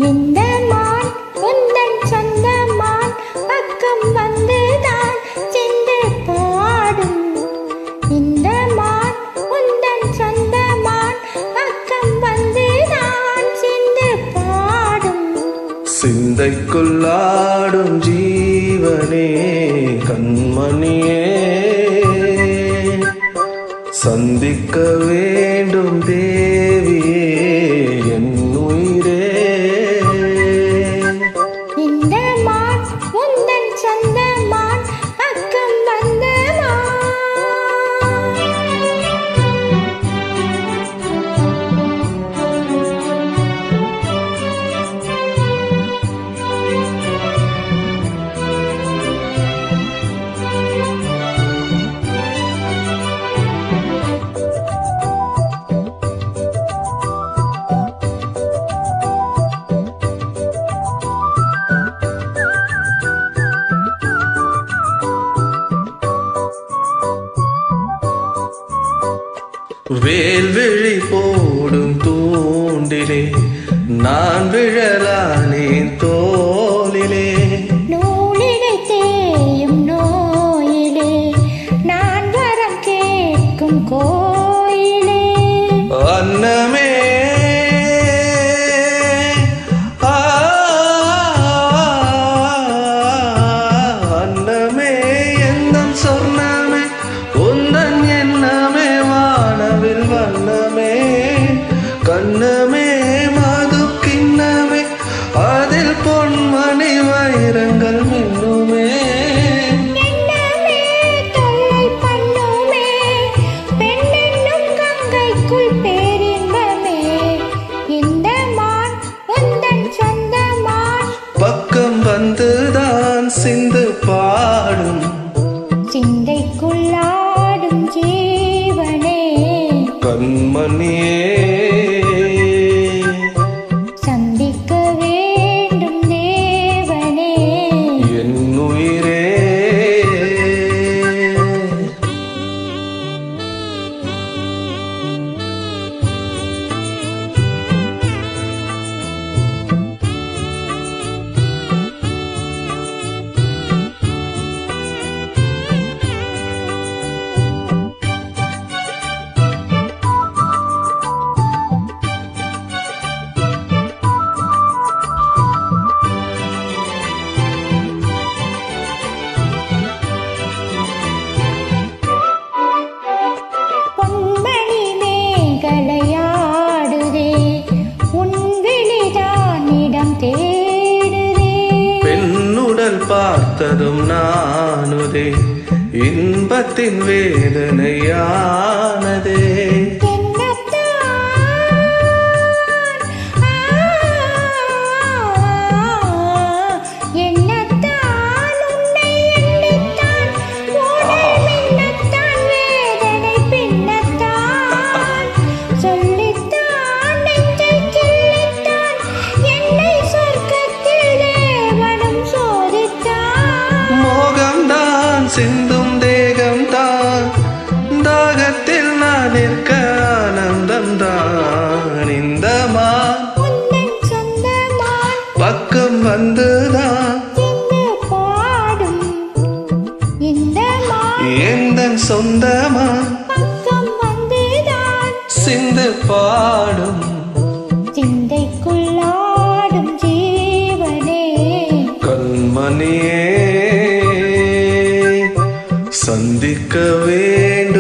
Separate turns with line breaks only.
இந்த மான் உந்தன் சொந்த மான் பக்கம் வந்துதான் சென்று பாடும். இந்த மான் உந்தன் சொந்த மான் பக்கம் வந்துதான் சென்று பாடும்.
சிந்தைக்குள்ளாடும் ஜீவனே கண்மணியே, சந்திக்க வேண்டும் தேவியே என் உயிரே.
இந்த மான் உந்தன் சொந்த மான் பக்கம் வந்ததா.
வேல்விழி போடும் தூண்டிலே நான் விழலானேன் தோளிலே.
நூலிடை தேயும் நோயிலே நான் வரம் கேட்கும் கோயிலே.
அன்னமே அன்னமே எந்தன் சொன்னமே உந்தன் எண்ணமே வானவில் வண்ணமே கண்ணமே மது கிண்ணமே அதில் பொன்மணி வைரங்கள் மின்னுமே.
எண்ணமே தொல்லை பண்ணுமே பெண்ணென்னும் கங்கைக்குள் பேரின்பமே. இந்த மான் உந்தன் சொந்த மான்
பக்கம் வந்துதான் சிந்து பாடும்.
சிந்தைக்குள்ளாடும் ஜீவனே
கண்மணியே,
சந்திக்க வேண்டும் தேவனே
என் உயிரே.
பொன்மணி மேகலையாடுதே உன் விழிதானிடம் தேடுதே.
பெண்ணுடல் பார்த்ததும் நானுதே இன்பத்தின் வேதனையானதே.
என்னத்தான் உன்னை எண்ணித்தான் ஓடை மின்னத்தான் வேதனை பின்னத்தான் சொல்லித்தான் நெஞ்சை கிள்ளித்தான் என்னை சொர்க்கத்தில் தேவனும் சோதித்தான்.
மோகம்தான் சிந்தும் தேகம்தான் தாகத்தில் நான் நிற்க ஆனந்தம்தான். இந்த மான்
உந்தன் சொந்த மான்
பக்கம் வந்துதான்
சிந்து பாடும். இந்த மான்
எந்தன் சொந்தமா
பக்கம் வந்துதான்
சிந்து பாடும்.
சிந்தைக்குள்ளாடும் ஜீவனே
கண்மணியே, சந்திக்க வேண்டும்